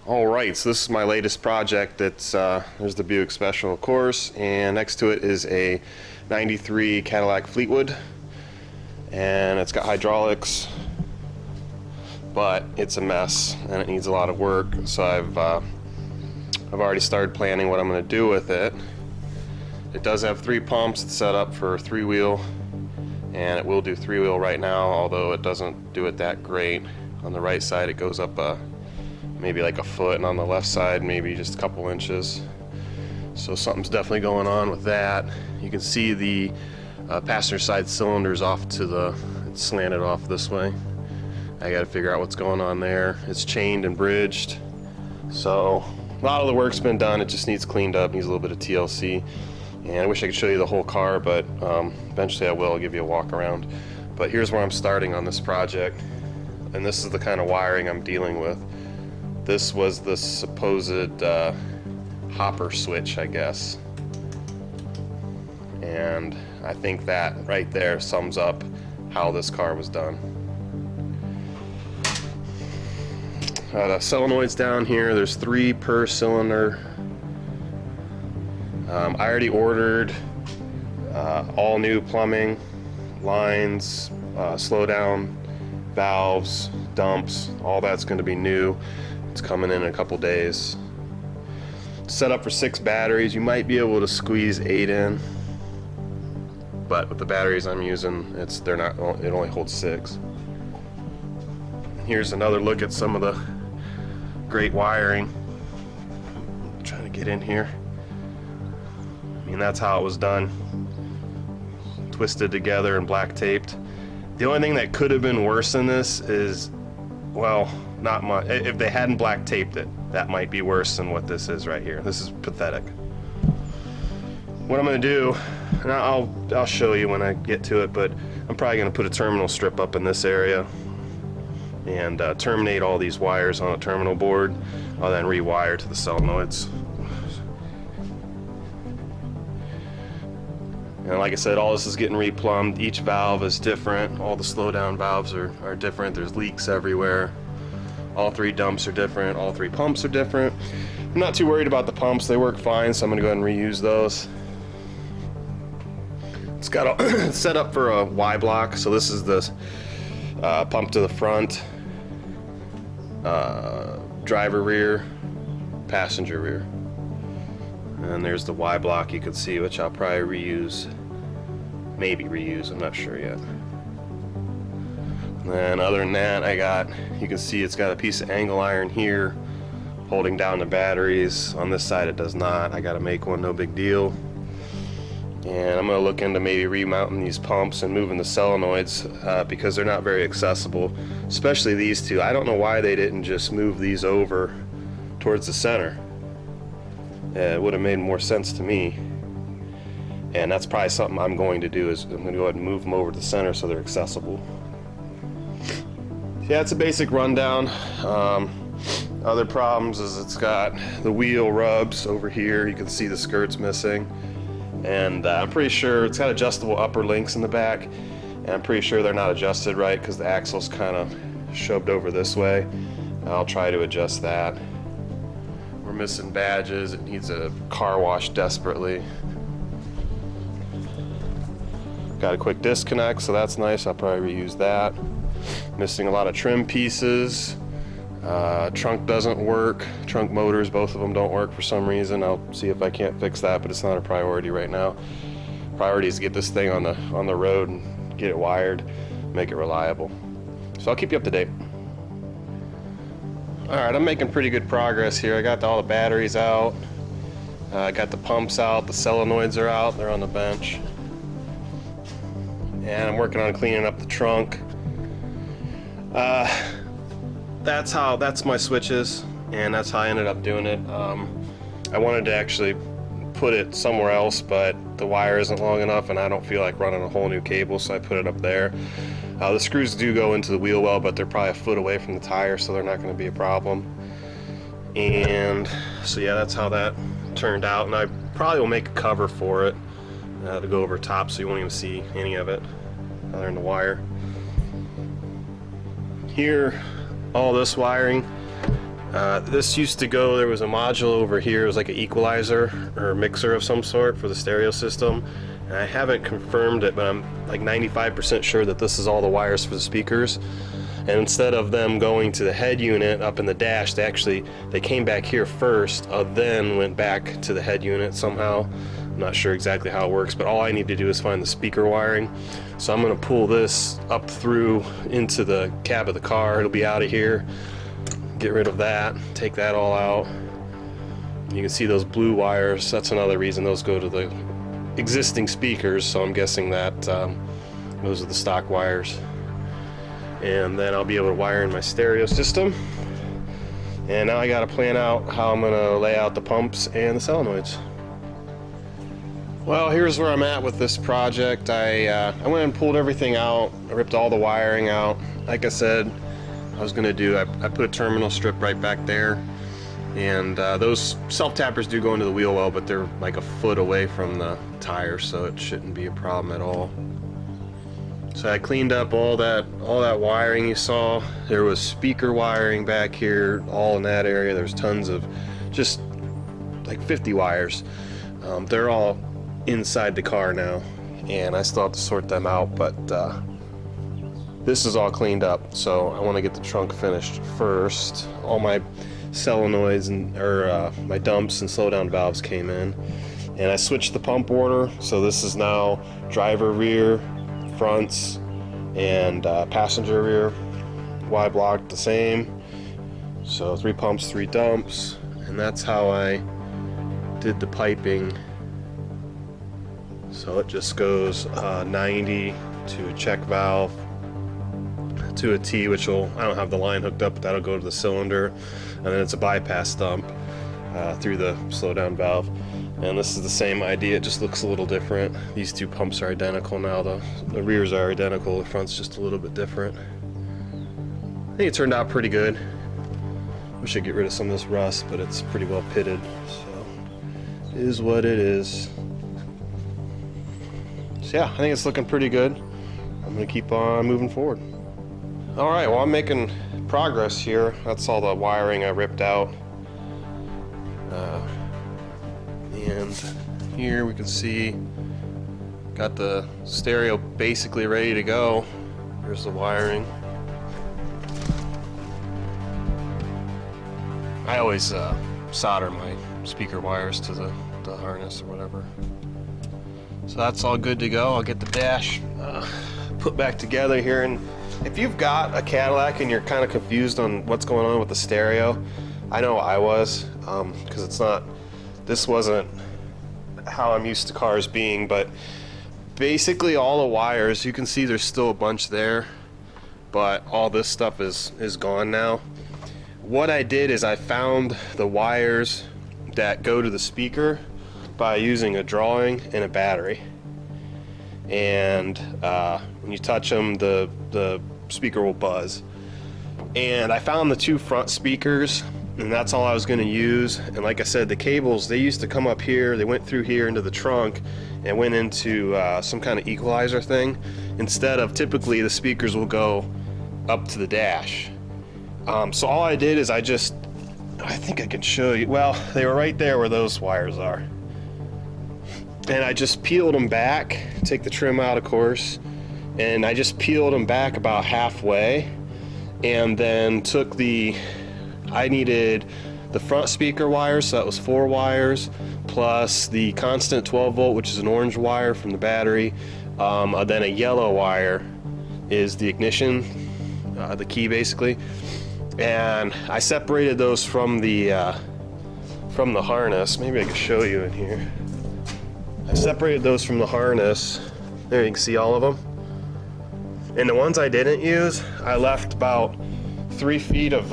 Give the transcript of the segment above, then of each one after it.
Alright, so this is my latest project. It's there's the Buick Special, of course, and next to it is a 93 Cadillac Fleetwood, and it's got hydraulics, but it's a mess and it needs a lot of work. So I've already started planning what I'm going to do with it. It does have 3 pumps. It's set up for 3-wheel, and it will do 3-wheel right now, although it doesn't do it that great. On the right side it goes up maybe like a foot, and on the left side maybe just a couple inches. So something's definitely going on with that. You can see the passenger side cylinders off to the, it's slanted off this way. I got to figure out what's going on there. It's chained and bridged, so a lot of the work's been done. It just needs cleaned up, needs a little bit of TLC, and I wish I could show you the whole car, but eventually I will. I'll give you a walk around. But here's where I'm starting on this project, and this is the kind of wiring I'm dealing with. This was the supposed hopper switch, I guess, and I think that right there sums up how this car was done. The solenoids down here, there's 3 per cylinder. I already ordered all new plumbing, lines, slowdown valves, dumps, all that's going to be new. It's coming in a couple days. Set up for 6 batteries. You might be able to squeeze 8 in, but with the batteries I'm using, it only holds 6. Here's another look at some of the great wiring. I'm trying to get in here. I mean, that's how it was done. Twisted together and black taped. The only thing that could have been worse than this is, well, not much. If they hadn't black taped it, that might be worse than what this is right here. This is pathetic. What I'm going to do, and I'll show you when I get to it, but I'm probably going to put a terminal strip up in this area and terminate all these wires on a terminal board. I'll then rewire to the solenoids. And like I said, all this is getting replumbed. Each valve is different. All the slowdown valves are different. There's leaks everywhere. All 3 dumps are different. All 3 pumps are different. I'm not too worried about the pumps. They work fine, so I'm going to go ahead and reuse those. It's got a set up for a Y block. So this is the pump to the front, driver rear, passenger rear. And there's the Y block you can see, which I'll probably reuse. Maybe reuse, I'm not sure yet. And then other than that, you can see it's got a piece of angle iron here holding down the batteries. On this side it does not. I got to make one, no big deal. And I'm going to look into maybe remounting these pumps and moving the solenoids because they're not very accessible, especially these 2. I don't know why they didn't just move these over towards the center. It would have made more sense to me, and that's probably something I'm going to do, is I'm going to go ahead and move them over to the center so they're accessible. Yeah, it's a basic rundown. Other problems is it's got the wheel rubs over here. You can see the skirt's missing, and I'm pretty sure it's got adjustable upper links in the back, and I'm pretty sure they're not adjusted right because the axle's kind of shoved over this way. I'll try to adjust that. We're missing badges. It needs a car wash desperately. Got a quick disconnect, so that's nice. I'll probably reuse that. Missing a lot of trim pieces. Trunk doesn't work. Trunk motors, both of them don't work for some reason. I'll see if I can't fix that, but it's not a priority right now. Priority is to get this thing on the road and get it wired, make it reliable. So I'll keep you up to date. Alright, I'm making pretty good progress here. I got all the batteries out. I got the pumps out. The solenoids are out. They're on the bench. And I'm working on cleaning up the trunk. That's my switches, and that's how I ended up doing it. I wanted to actually put it somewhere else, but the wire isn't long enough and I don't feel like running a whole new cable, so I put it up there. The screws do go into the wheel well, but they're probably a foot away from the tire, so they're not going to be a problem. And so yeah, that's how that turned out, and I probably will make a cover for it to go over top so you won't even see any of it other than the wire. Here, all this wiring, This used to go, there was a module over here, it was like an equalizer or a mixer of some sort for the stereo system. And I haven't confirmed it, but I'm like 95% sure that this is all the wires for the speakers. And instead of them going to the head unit up in the dash, they came back here first, then went back to the head unit somehow. I'm not sure exactly how it works, but all I need to do is find the speaker wiring. So I'm going to pull this up through into the cab of the car. It'll be out of here. Get rid of that, take that all out. You can see those blue wires. That's another reason those go to the existing speakers, so I'm guessing that those are the stock wires. And then I'll be able to wire in my stereo system. And now I got to plan out how I'm going to lay out the pumps and the solenoids. Well, here's where I'm at with this project. I went and pulled everything out. I ripped all the wiring out. Like I said I was going to do, I put a terminal strip right back there. And those self-tappers do go into the wheel well, but they're like a foot away from the tire, so it shouldn't be a problem at all. So I cleaned up all that wiring you saw. There was speaker wiring back here, all in that area. There's tons of, just like 50 wires. They're all inside the car now, and I still have to sort them out, but this is all cleaned up. So I want to get the trunk finished first. All my solenoids and my dumps and slow down valves came in, and I switched the pump order. So this is now driver rear, fronts, and passenger rear Y block the same. So 3 pumps, 3 dumps, and that's how I did the piping. So it just goes 90 to a check valve to a T, which will, I don't have the line hooked up, but that'll go to the cylinder, and then it's a bypass dump through the slow down valve. And this is the same idea, it just looks a little different. These 2 pumps are identical now. The rears are identical, the front's just a little bit different. I think it turned out pretty good. Wish I'd get rid of some of this rust, but it's pretty well pitted, so it is what it is. So yeah, I think it's looking pretty good. I'm gonna keep on moving forward. All right, well, I'm making progress here. That's all the wiring I ripped out. And here we can see, got the stereo basically ready to go. Here's the wiring. I always solder my speaker wires to the harness or whatever. So that's all good to go. I'll get the dash put back together here. And if you've got a Cadillac and you're kind of confused on what's going on with the stereo, I know I was, because this wasn't how I'm used to cars being, but basically all the wires, you can see there's still a bunch there, but all this stuff is gone now. What I did is I found the wires that go to the speaker by using a drawing and a battery. And when you touch them, the speaker will buzz. And I found the 2 front speakers, and that's all I was going to use. And like I said, the cables, they used to come up here, they went through here into the trunk and went into some kind of equalizer thing, instead of typically the speakers will go up to the dash. So all I did is I think I can show you, well, they were right there where those wires are. And I just peeled them back, take the trim out of course, and I just peeled them back about halfway, and then took I needed the front speaker wires, so that was 4 wires, plus the constant 12 volt, which is an orange wire from the battery, then a yellow wire is the ignition, the key basically. And I separated those from the harness. Maybe I can show you in here. I separated those from the harness. There you can see all of them. And the ones I didn't use, I left about 3 feet of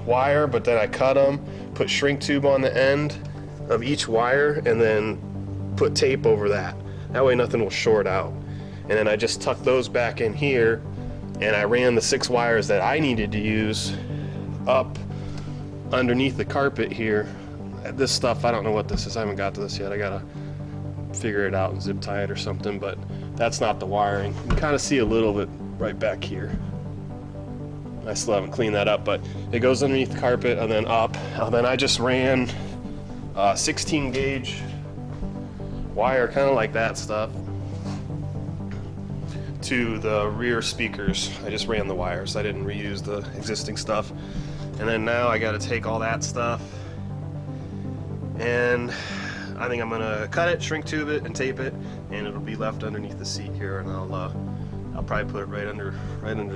wire, but then I cut them, put shrink tube on the end of each wire, and then put tape over that. That way nothing will short out. And then I just tucked those back in here, and I ran the 6 wires that I needed to use up underneath the carpet here. This stuff, I don't know what this is. I haven't got to this yet. I gotta figure it out and zip tie it or something, but that's not the wiring. You can kind of see a little bit right back here. I still haven't cleaned that up, but it goes underneath the carpet and then up. And then I just ran 16 gauge wire, kind of like that stuff, to the rear speakers. I just ran the wires. I didn't reuse the existing stuff. And then now I got to take all that stuff, and I think I'm gonna cut it, shrink tube it, and tape it, and it'll be left underneath the seat here, and I'll probably put it right under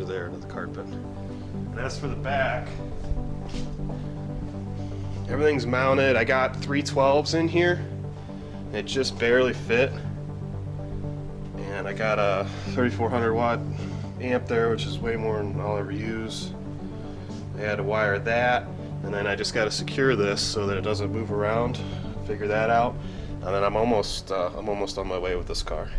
there to the carpet. And as for the back, everything's mounted. I got 312s in here. It just barely fit. And I got a 3400 watt amp there, which is way more than I'll ever use. I had to wire that, and then I just got to secure this so that it doesn't move around. Figure that out, and then I'm almost on my way with this car.